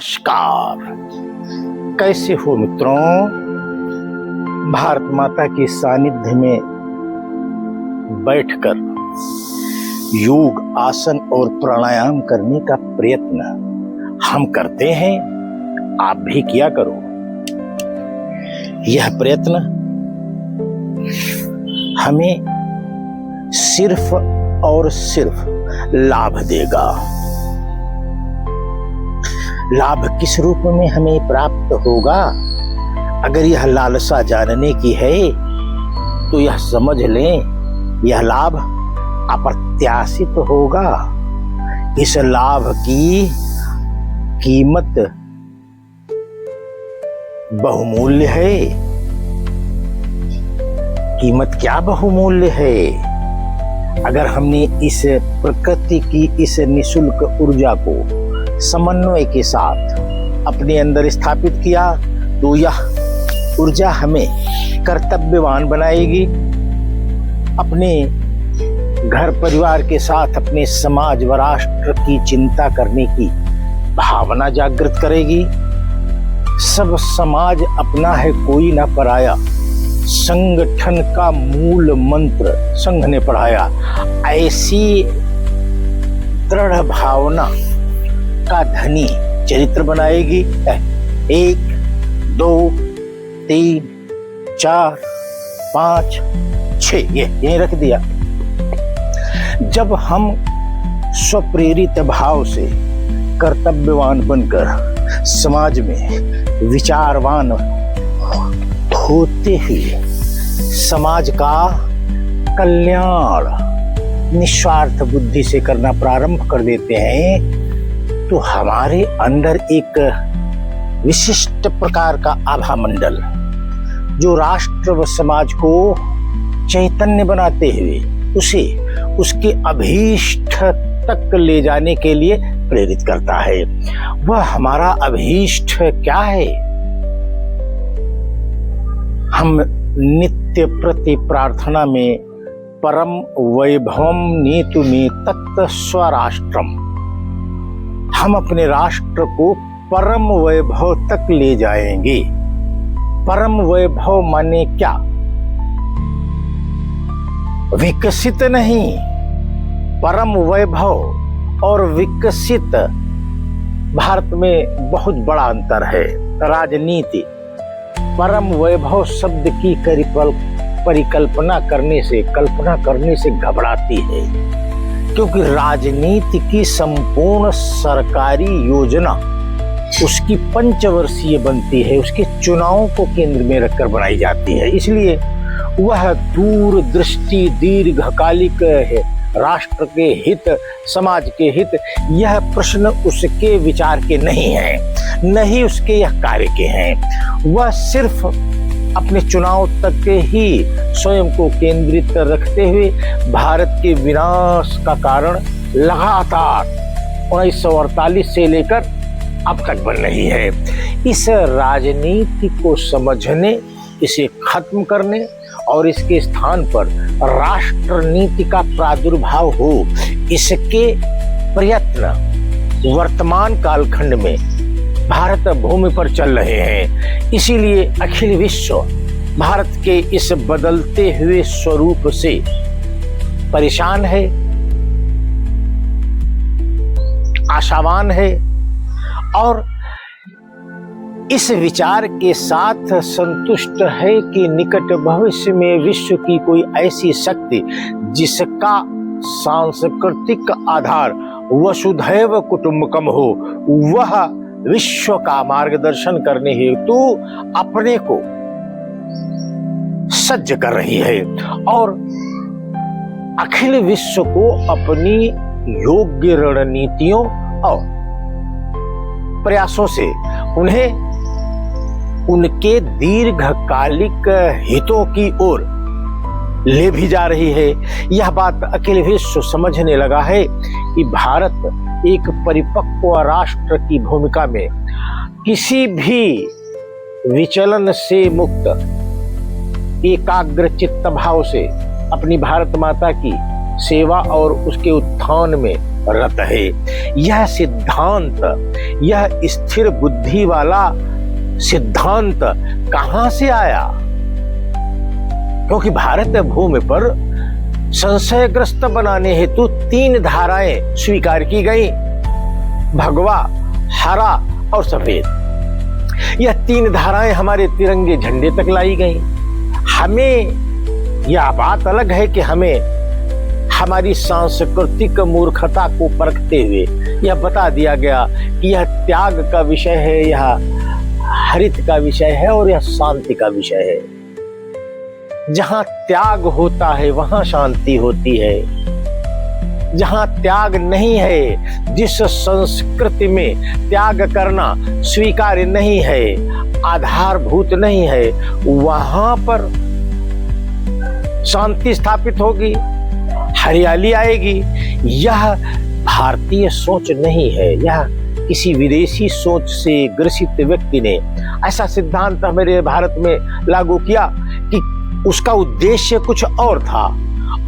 नमस्कार। कैसे हो मित्रों? भारत माता के सानिध्य में बैठकर योग, आसन और प्राणायाम करने का प्रयत्न हम करते हैं, आप भी किया करो। यह प्रयत्न हमें सिर्फ और सिर्फ लाभ देगा। लाभ किस रूप में हमें प्राप्त होगा? अगर यह लालसा जानने की है तो यह समझ लें, यह लाभ अप्रत्याशित होगा। इस लाभ की कीमत बहुमूल्य है। कीमत क्या बहुमूल्य है? अगर हमने इस प्रकृति की इस निःशुल्क ऊर्जा को समन्वय के साथ अपने अंदर स्थापित किया तो यह ऊर्जा हमें कर्तव्यवान बनाएगी। अपने घर परिवार के साथ अपने समाज व राष्ट्र की चिंता करने की भावना जागृत करेगी। सब समाज अपना है, कोई ना पराया, संगठन का मूल मंत्र संघ ने पढ़ाया। ऐसी दृढ़ भावना का धनी चरित्र बनाएगी। 1, 2, 3, 4, 5, 6 ये रख दिया। जब हम स्वप्रेरित भाव से कर्तव्यवान बनकर समाज में विचारवान होते हुए समाज का कल्याण निस्वार्थ बुद्धि से करना प्रारंभ कर देते हैं तो हमारे अंदर एक विशिष्ट प्रकार का आभा मंडल जो राष्ट्र व समाज को चैतन्य बनाते हुए उसे उसके अभीष्ट तक ले जाने के लिए प्रेरित करता है। वह हमारा अभीष्ट क्या है? हम नित्य प्रति प्रार्थना में परम वैभवम नीतु में तत् स्वराष्ट्रम, हम अपने राष्ट्र को परम वैभव तक ले जाएंगे। परम वैभव माने क्या? विकसित नहीं, परम वैभव और विकसित भारत में बहुत बड़ा अंतर है। राजनीति परम वैभव शब्द की परिकल्पना कल्पना करने से घबराती है, क्योंकि राजनीति की संपूर्ण सरकारी योजना उसकी पंचवर्षीय बनती है, उसके चुनावों को केंद्र में रखकर बनाई जाती है। इसलिए वह दूरदृष्टि दीर्घकालिक है। राष्ट्र के हित, समाज के हित, यह प्रश्न उसके विचार के नहीं है, नहीं उसके यह कार्य के हैं। वह सिर्फ अपने चुनाव तक के ही स्वयं को केंद्रित रखते हुए भारत के विनाश का कारण लगातार 1948 से लेकर अब तक बन रही है। इस राजनीति को समझने, इसे खत्म करने और इसके स्थान पर राष्ट्र नीति का प्रादुर्भाव हो, इसके प्रयत्न वर्तमान कालखंड में भारत भूमि पर चल रहे हैं। इसीलिए अखिल विश्व भारत के इस बदलते हुए स्वरूप से परेशान है, आशावान है और इस विचार के साथ संतुष्ट है कि निकट भविष्य में विश्व की कोई ऐसी शक्ति जिसका सांस्कृतिक आधार वसुधैव कुटुंबकम हो, वह विश्व का मार्गदर्शन करने हेतु अपने को सज्ज कर रही है और अखिल विश्व को अपनी योग्य रणनीतियों और प्रयासों से उन्हें उनके दीर्घकालिक हितों की ओर ले भी जा रही है। यह बात अखिल विश्व समझने लगा है कि भारत एक परिपक्व राष्ट्र की भूमिका में किसी भी विचलन से मुक्त एकाग्र चित्त भाव से अपनी भारत माता की सेवा और उसके उत्थान में रत है। यह सिद्धांत, यह स्थिर बुद्धि वाला सिद्धांत कहां से आया? क्योंकि भारत भूमि पर संशयग्रस्त बनाने हेतु 3 धाराएं स्वीकार की गई, भगवा, हरा और सफेद। यह 3 धाराएं हमारे तिरंगे झंडे तक लाई गई। हमें यह बात अलग है कि हमें हमारी सांस्कृतिक मूर्खता को परखते हुए यह बता दिया गया कि यह त्याग का विषय है, यह हरित का विषय है और यह शांति का विषय है। जहां त्याग होता है वहां शांति होती है। जहां त्याग नहीं है, जिस संस्कृति में त्याग करना स्वीकार्य नहीं है, आधारभूत नहीं है, वहां पर शांति स्थापित होगी, हरियाली आएगी। यह भारतीय सोच नहीं है, यह किसी विदेशी सोच से ग्रसित व्यक्ति ने ऐसा सिद्धांत हमारे भारत में लागू किया कि उसका उद्देश्य कुछ और था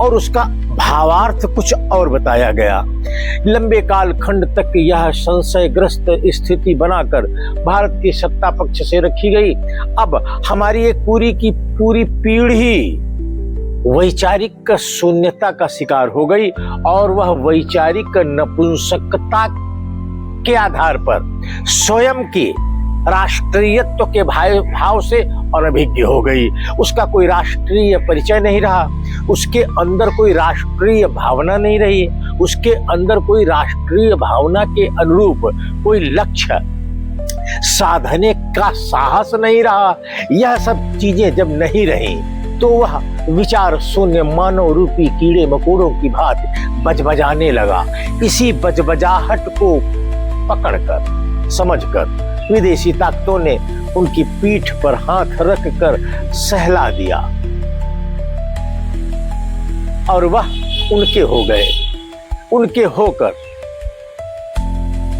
और उसका भावार्थ कुछ और बताया गया। लंबे काल खंड तक यह संशयग्रस्त स्थिति बनाकर भारत की सत्ता पक्ष से रखी गई। अब हमारी एक पूरी की पूरी पीढ़ी वैचारिक शून्यता का शिकार हो गई और वह वैचारिक नपुंसकता के आधार पर स्वयं की राष्ट्रीयत्व के भाव से अनभिज्ञ हो गई। उसका कोई राष्ट्रीय परिचय नहीं रहा, उसके अंदर कोई राष्ट्रीय भावना नहीं रही, उसके अंदर कोई राष्ट्रीय भावना के अनुरूप कोई लक्ष्य साधने का साहस नहीं रहा। यह सब चीजें जब नहीं रही तो वह विचार शून्य मानव रूपी कीड़े मकोड़ों की भांति बजबजाने लगा। इसी बजबजाहट को पकड़कर, समझकर विदेशी ताकतों ने उनकी पीठ पर हाथ रखकर सहला दिया और वह उनके हो गए। उनके होकर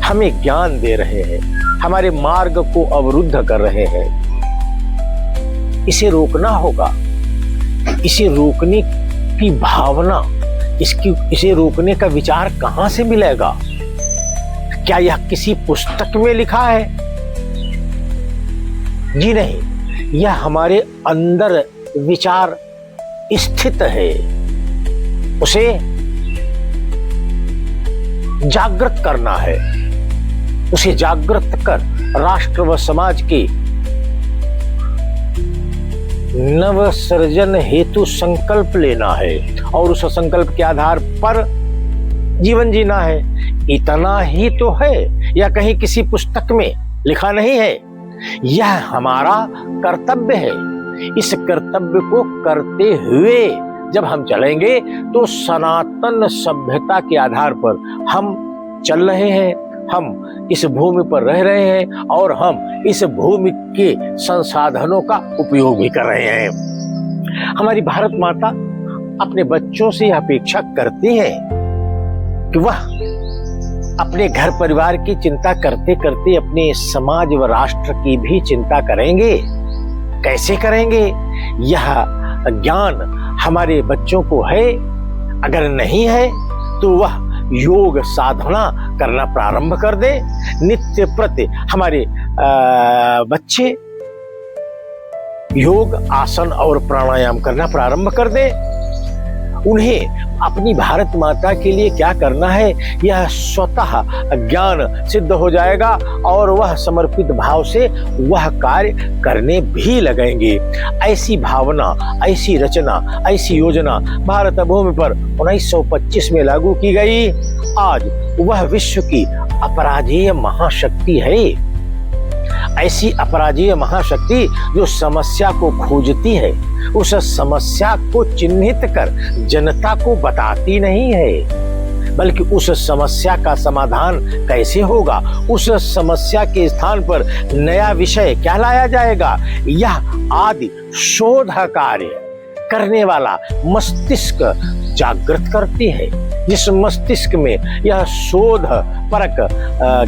हमें ज्ञान दे रहे हैं, हमारे मार्ग को अवरुद्ध कर रहे हैं। इसे रोकना होगा। इसे रोकने की भावना, इसे रोकने का विचार कहां से मिलेगा? क्या यह किसी पुस्तक में लिखा है? जी नहीं, यह हमारे अंदर विचार स्थित है। उसे जागृत करना है। उसे जागृत कर राष्ट्र व समाज के नव सृजन हेतु संकल्प लेना है और उस संकल्प के आधार पर जीवन जीना है। इतना ही तो है, या कहीं किसी पुस्तक में लिखा नहीं है। यह हमारा कर्तव्य है। इस कर्तव्य को करते हुए जब हम चलेंगे तो सनातन सभ्यता के आधार पर हम चल रहे हैं, हम इस भूमि पर रह रहे हैं और हम इस भूमि के संसाधनों का उपयोग भी कर रहे हैं। हमारी भारत माता अपने बच्चों से अपेक्षा करती है कि वह अपने घर परिवार की चिंता करते करते अपने समाज व राष्ट्र की भी चिंता करेंगे। कैसे करेंगे? यह ज्ञान हमारे बच्चों को है। अगर नहीं है तो वह योग साधना करना प्रारंभ कर दे। नित्य प्रति हमारे बच्चे योग, आसन और प्राणायाम करना प्रारंभ कर दे। उन्हें अपनी भारत माता के लिए क्या करना है यह स्वतः ज्ञान सिद्ध हो जाएगा और वह समर्पित भाव से वह कार्य करने भी लगेंगे। ऐसी भावना, ऐसी रचना, ऐसी योजना भारत भूमि पर 1925 में लागू की गई। आज वह विश्व की अपराजेय महाशक्ति है। ऐसी अपराजेय महाशक्ति जो समस्या को खोजती है, उस समस्या को चिन्हित कर जनता को बताती नहीं है, बल्कि उस समस्या का समाधान कैसे होगा, उस समस्या के स्थान पर नया विषय क्या लाया जाएगा, यह आदि शोध कार्य करने वाला मस्तिष्क जागृत करती है। जिस मस्तिष्क में यह शोध परक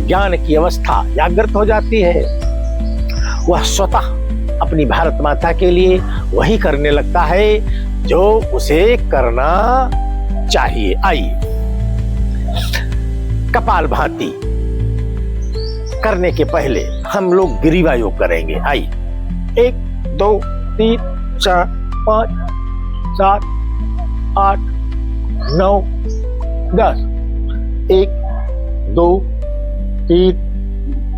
ज्ञान की अवस्था जागृत हो जाती है, वह स्वतः अपनी भारत माता के लिए वही करने लगता है जो उसे करना चाहिए। आइए कपाल भाती करने के पहले हम लोग ग्रीवा योग करेंगे। आइए, 1 2 3 4 5 7 8 9 10। 1 2 3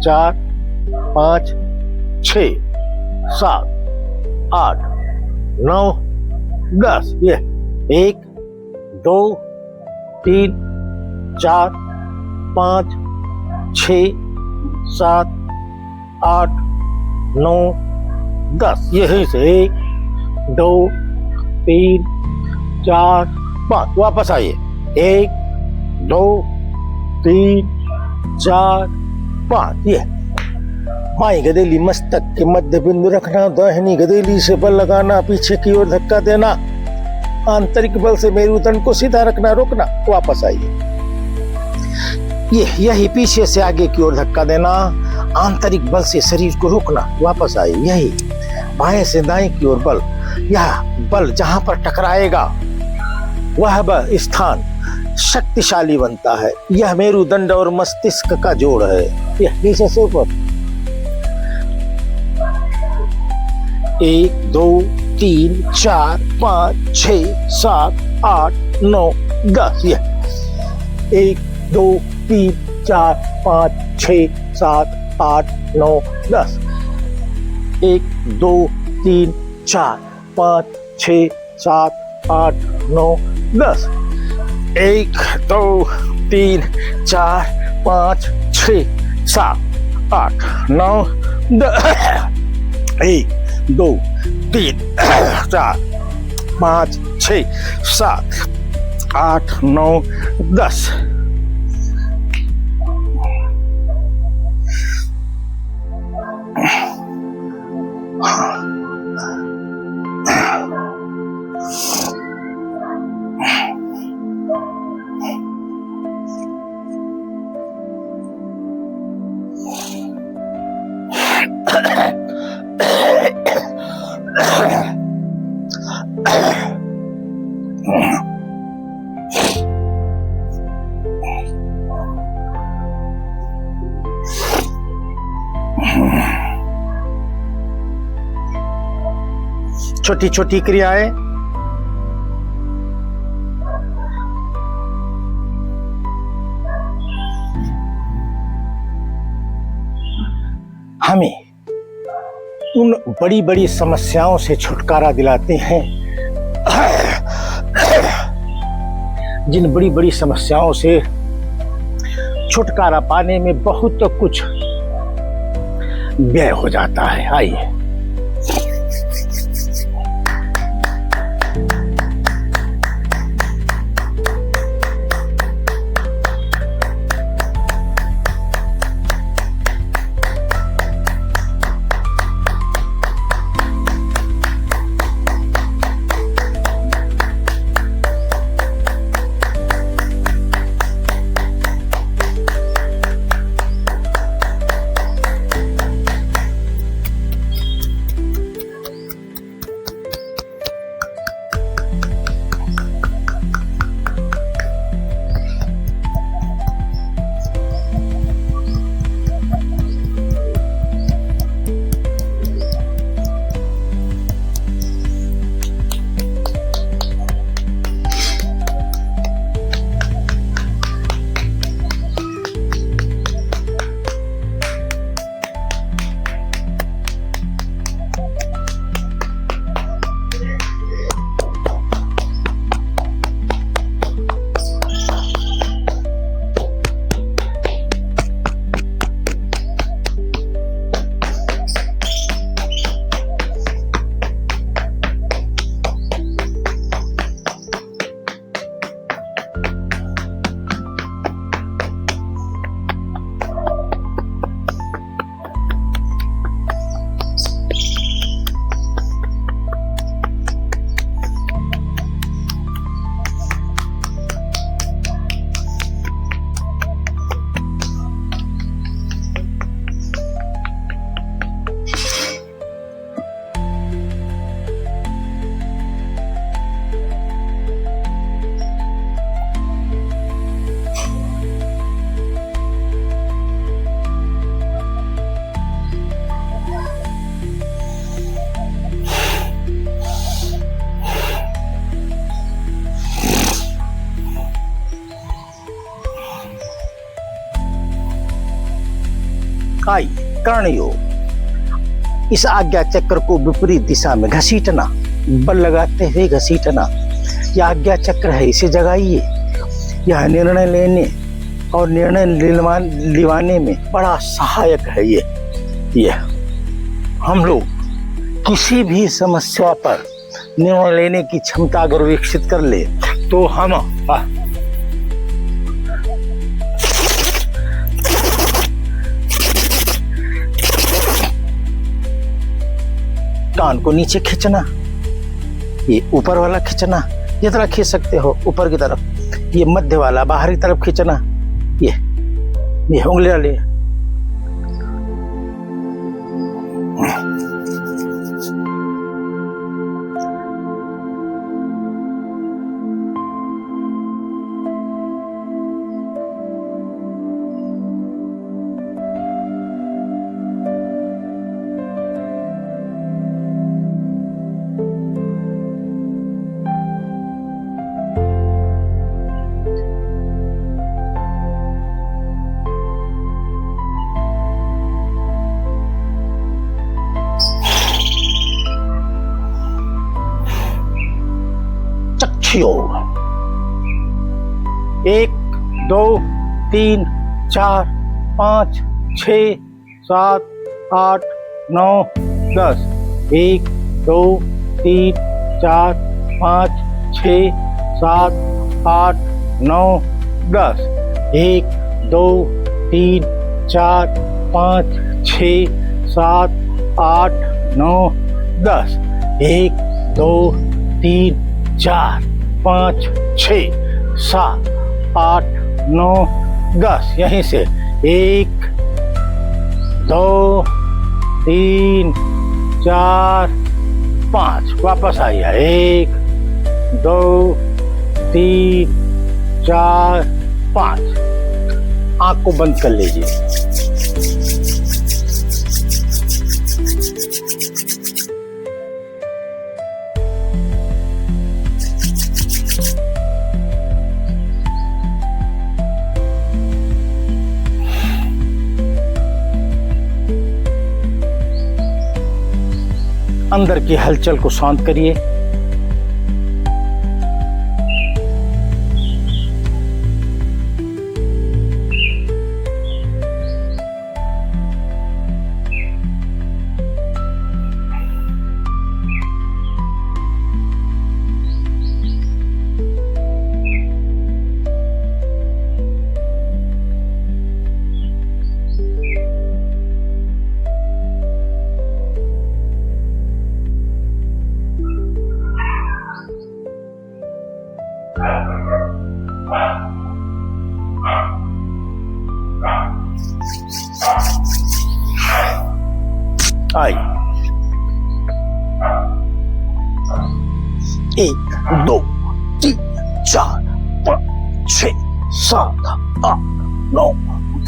4 5 6 7 8 9 10। ये 1 2 3 4 5 6 7 8 9 10। यही से 1 2 3 4 5। वापस आइए, 1 2 3 4 5। ये बाई गदेली मस्तक के मध्य बिंदु रखना, दाहिनी गदेली से बल लगाना, पीछे की ओर धक्का देना, आंतरिक बल से मेरुदंड को सीधा रखना, रोकना। वापस आइए, यही पीछे से आगे की ओर धक्का देना, आंतरिक बल से शरीर को रोकना। वापस आइए, यही बाएं से दाएं की ओर बल, यह बल जहां पर टकराएगा वह स्थान शक्तिशाली बनता है। यह मेरुदंड और मस्तिष्क का जोड़ है। यह नीचे से ऊपर, 1 2 3 4 5 6 7 8 9 10। यह 1 2 3 4 5 6 7 8 9 10। 1 2 3 4 5 6 7 8 9 10। 1 2 3 4 5 6 7 8 9 10। 1 2 3 4 5 6 7 8 9 10। छोटी छोटी क्रियाएं हमें उन बड़ी बड़ी समस्याओं से छुटकारा दिलाते हैं जिन बड़ी बड़ी समस्याओं से छुटकारा पाने में बहुत कुछ व्यय हो जाता है। आइए, आई कर्णयोग। इस आज्ञा चक्र को विपरीत दिशा में घसीटना, बल लगाते हुए घसीटना, यह आज्ञा चक्र है, इसे जगाइए। यह निर्णय लेने और निर्णय दिलवाने में बड़ा सहायक है। ये हम लोग किसी भी समस्या पर निर्णय लेने की क्षमता अगर विकसित कर ले तो हम कान को नीचे खींचना, ये ऊपर वाला खींचना, जितना खींच सकते हो ऊपर की तरफ, ये मध्य वाला बाहरी तरफ खींचना, ये उंगलियां ले, योग। 1 2 3 4 5 6 7 8 9 10। 1 2 3 4 5 6 7 8 9 10। 1 2 3 4 5 6 7 8 9 10। 1 2 3 4 5 6 7 8 9 10। यहीं से 1 2 3 4 5 वापस आइए। 1 2 3 4 5। आंख को बंद कर लीजिए। अंदर की हलचल को शांत करिए। आई 1 2 3 4 5 6 7 8 9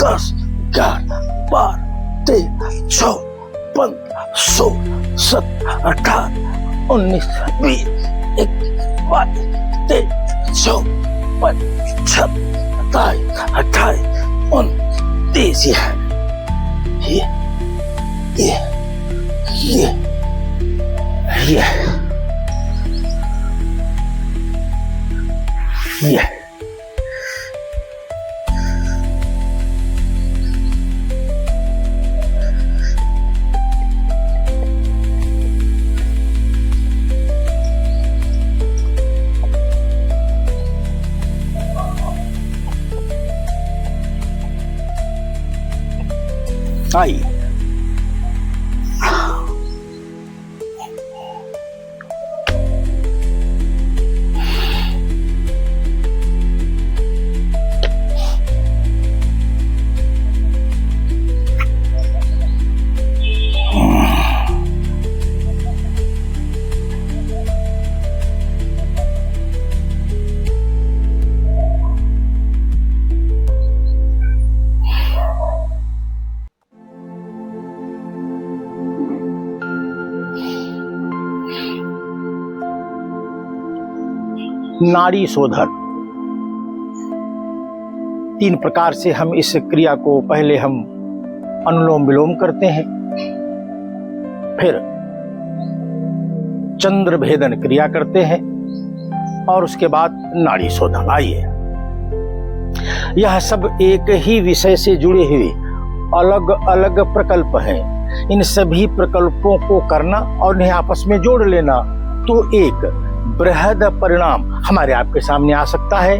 10 11 12 13 14 15 16 17 18 19 20 21 22 23 24 25 26 27 28 29 Yeah. Aí. नाड़ी शोधन। 3 प्रकार से हम इस क्रिया को पहले हम अनुलोम विलोम करते हैं, फिर चंद्र भेदन क्रिया करते हैं और उसके बाद नाड़ी शोधन। आइए, यह सब एक ही विषय से जुड़े हुए अलग अलग प्रकल्प हैं। इन सभी प्रकल्पों को करना और इन्हें आपस में जोड़ लेना तो एक बृहद परिणाम हमारे आपके सामने आ सकता है।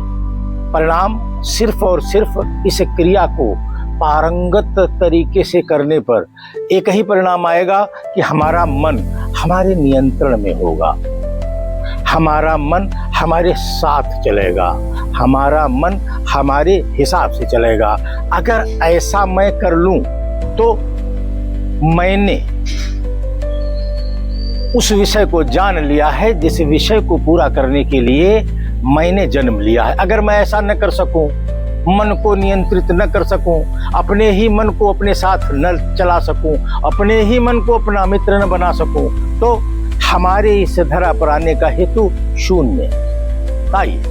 परिणाम सिर्फ और सिर्फ इस क्रिया को पारंगत तरीके से करने पर एक ही परिणाम आएगा कि हमारा मन हमारे नियंत्रण में होगा, हमारा मन हमारे साथ चलेगा, हमारा मन हमारे हिसाब से चलेगा। अगर ऐसा मैं कर लूं तो मैंने उस विषय को जान लिया है जिस विषय को पूरा करने के लिए मैंने जन्म लिया है। अगर मैं ऐसा न कर सकूं, मन को नियंत्रित न कर सकूं, अपने ही मन को अपने साथ न चला सकूं, अपने ही मन को अपना मित्र न बना सकूं, तो हमारे इस धरा पर आने का हेतु शून्य। आइए,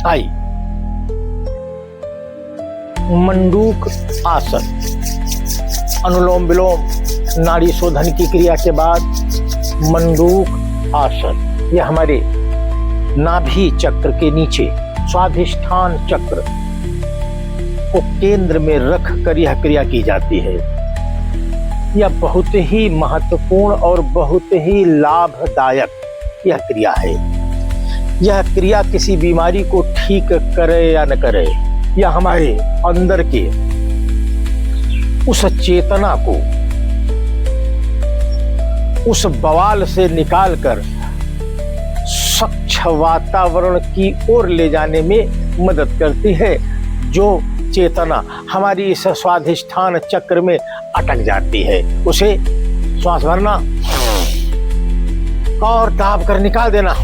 आई मंडूक आसन, अनुलोम विलोम नाड़ी शोधन की क्रिया के बाद मंडूक आसन, यह हमारे नाभि चक्र के नीचे स्वाधिष्ठान चक्र को केंद्र में रख कर यह क्रिया की जाती है। यह बहुत ही महत्वपूर्ण और बहुत ही लाभदायक यह क्रिया है। यह क्रिया किसी बीमारी को ठीक करे या न करे, यह हमारे अंदर के उस चेतना को उस बवाल से निकालकर स्वच्छ वातावरण की ओर ले जाने में मदद करती है, जो चेतना हमारी इस स्वाधिष्ठान चक्र में अटक जाती है। उसे श्वास भरना और दाब कर निकाल देना।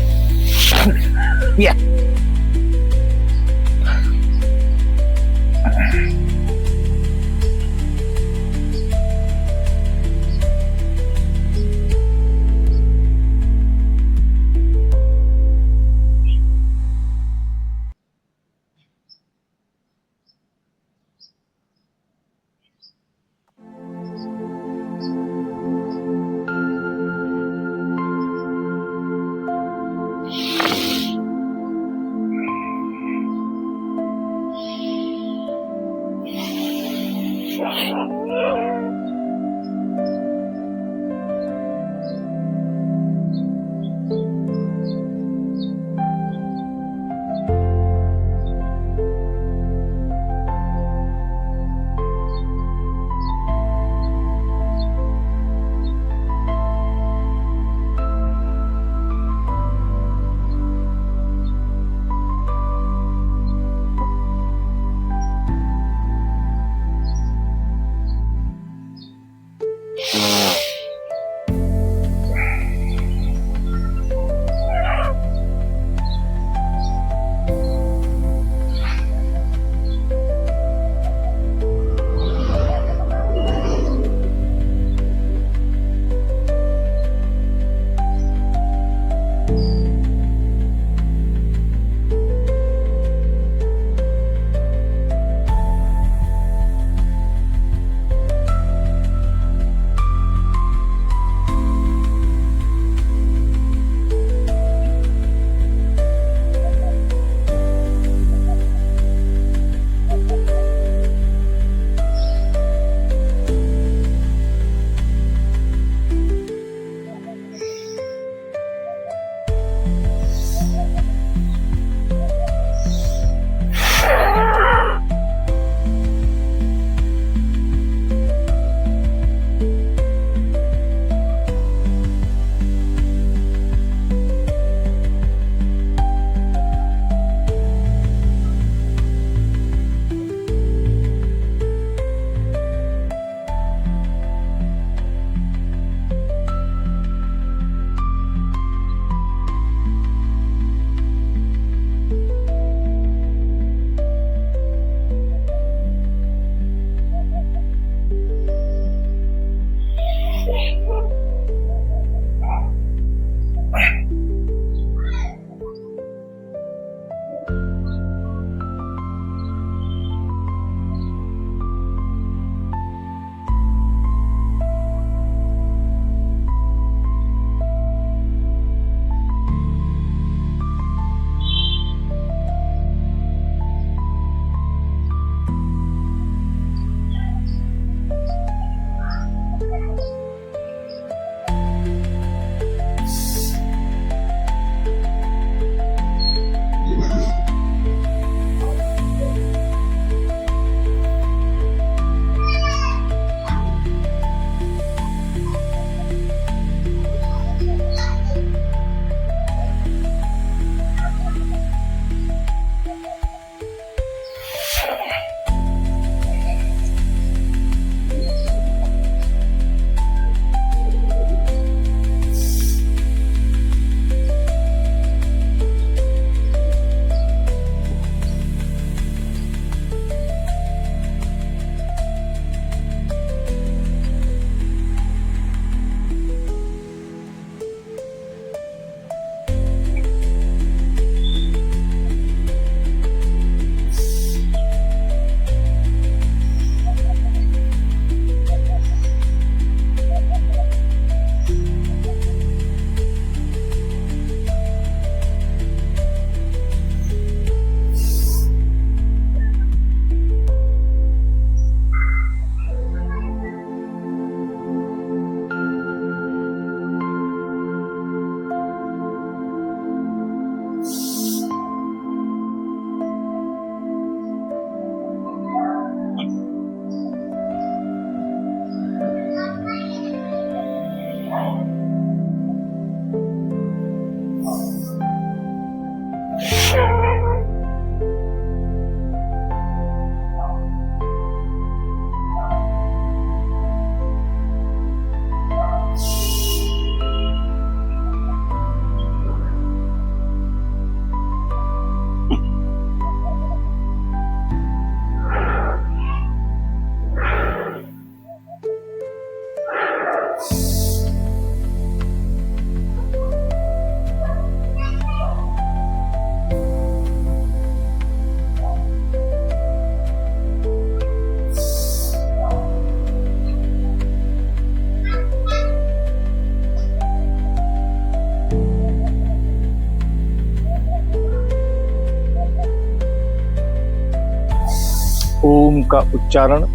ओम का उच्चारण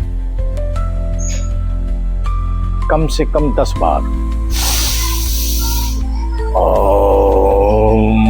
कम से कम 10 बार। ओम।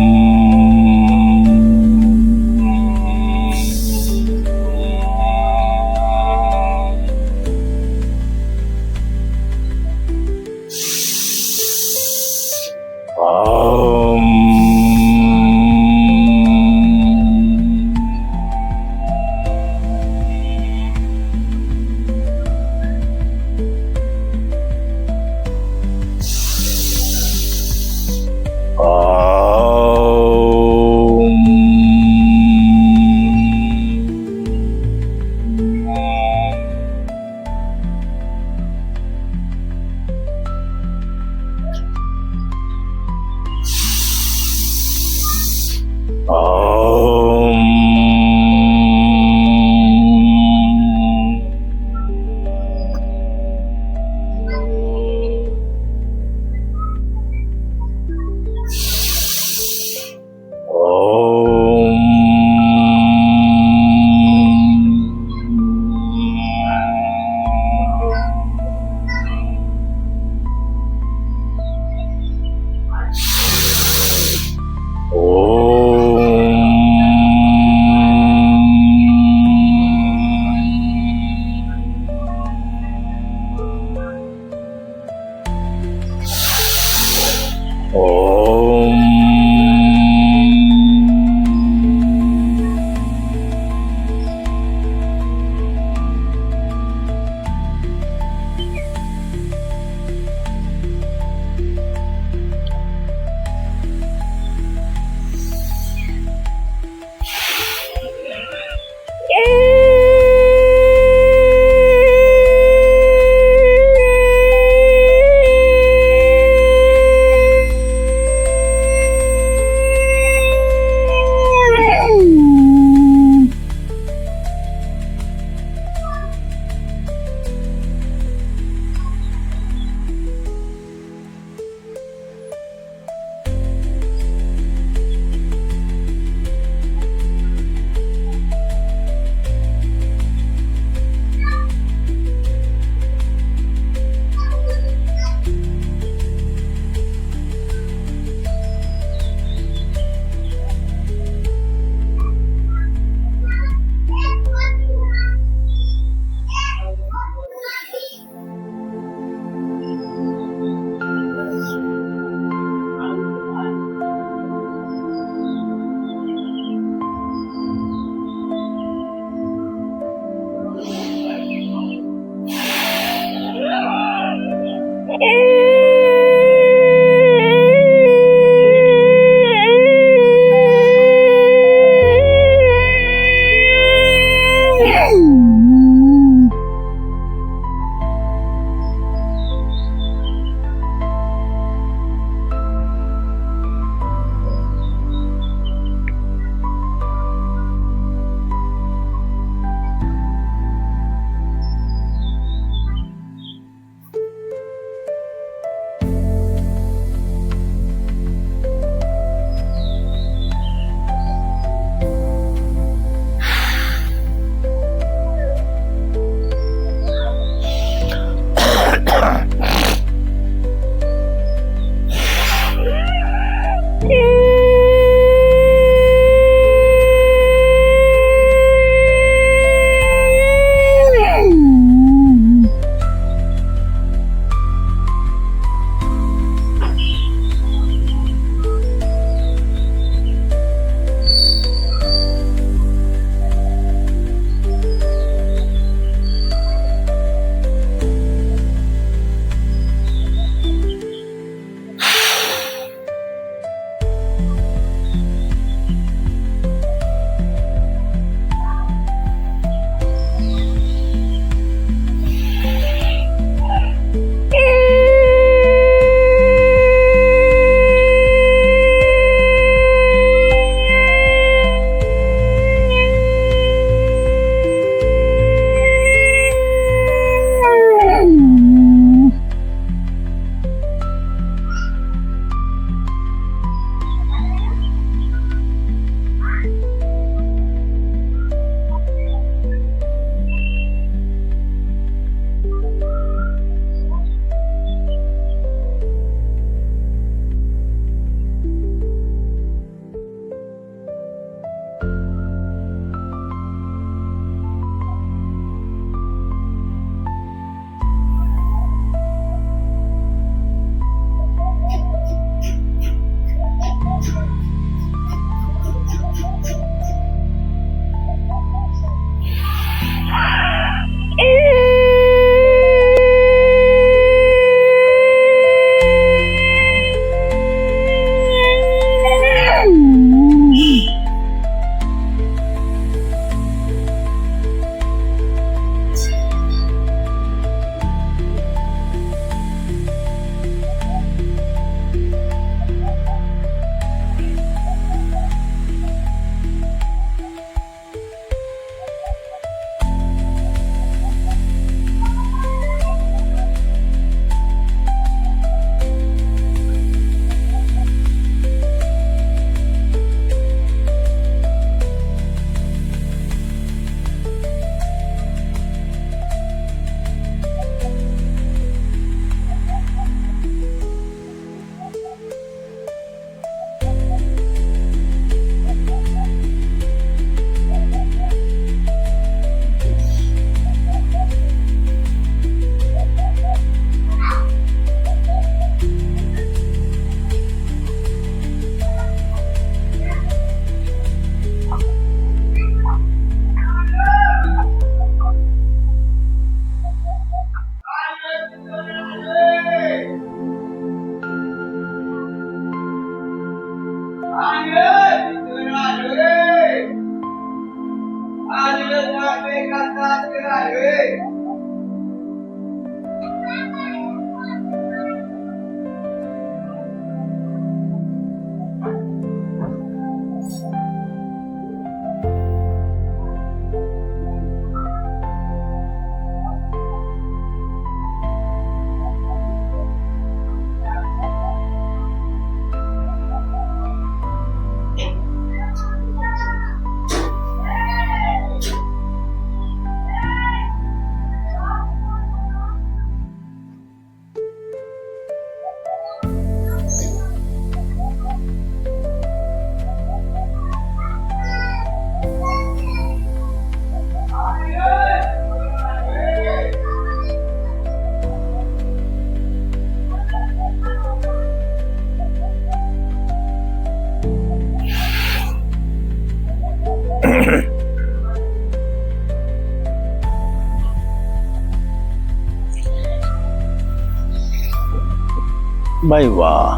भाई वाह,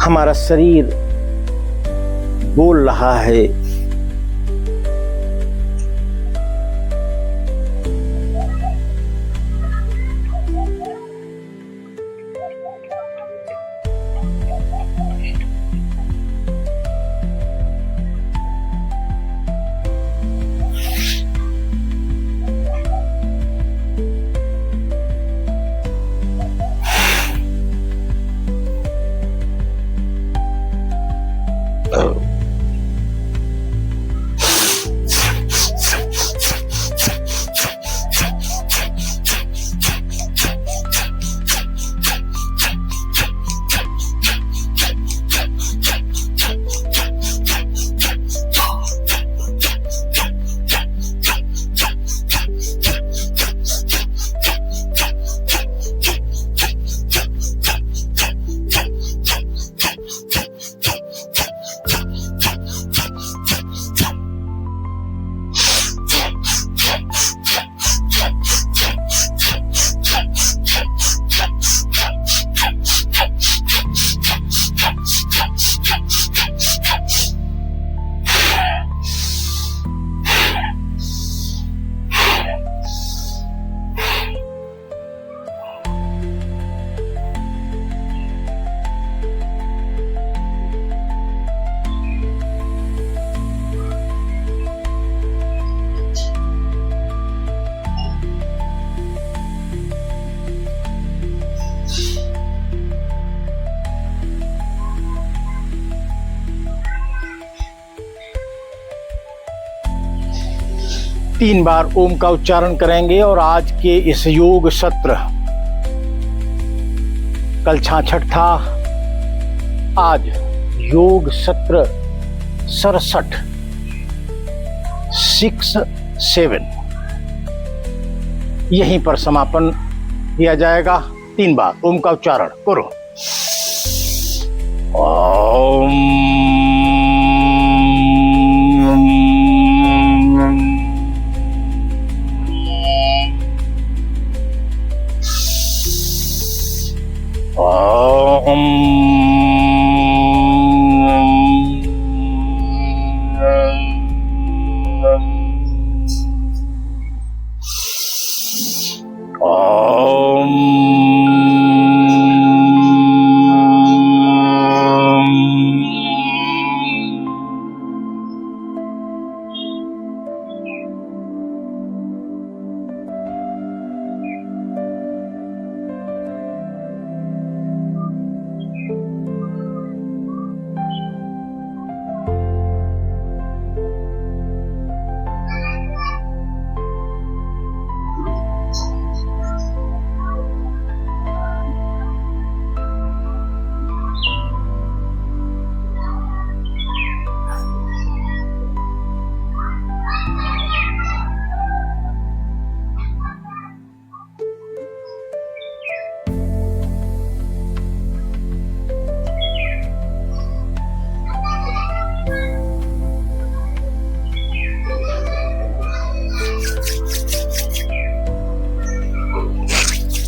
हमारा शरीर बोल रहा है तीन बार ओम का उच्चारण करेंगे। और आज के इस योग सत्र, कल 66 था, आज योग सत्र 67 67 यहीं पर समापन किया जाएगा। तीन बार ओम का उच्चारण करो। ओम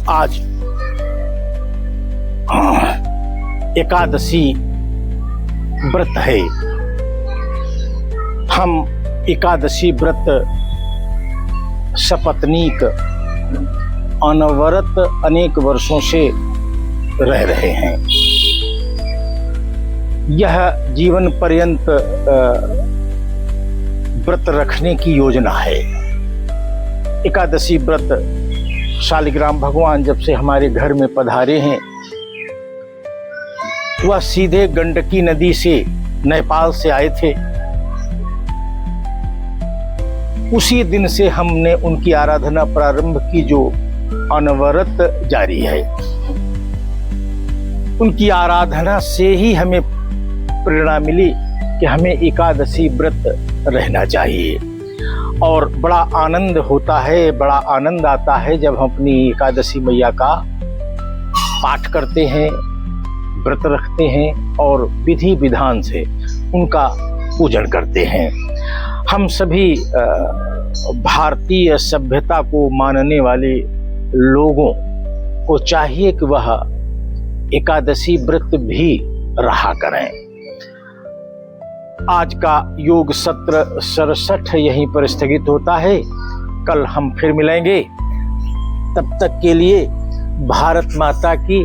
आज एकादशी व्रत है। हम एकादशी व्रत सपत्नीक अनवरत अनेक वर्षों से रह रहे हैं। यह जीवन पर्यंत व्रत रखने की योजना है। एकादशी व्रत शालिग्राम भगवान जब से हमारे घर में पधारे हैं, वह सीधे गंडकी नदी से नेपाल से आए थे। उसी दिन से हमने उनकी आराधना प्रारंभ की, जो अनवरत जारी है। उनकी आराधना से ही हमें प्रेरणा मिली कि हमें एकादशी व्रत रहना चाहिए। और बड़ा आनंद होता है, बड़ा आनंद आता है जब हम अपनी एकादशी मैया का पाठ करते हैं, व्रत रखते हैं और विधि विधान से उनका पूजन करते हैं। हम सभी भारतीय सभ्यता को मानने वाले लोगों को चाहिए कि वह एकादशी व्रत भी रहा करें। आज का योग सत्र 67 यहीं पर स्थगित होता है। कल हम फिर मिलेंगे। तब तक के लिए भारत माता की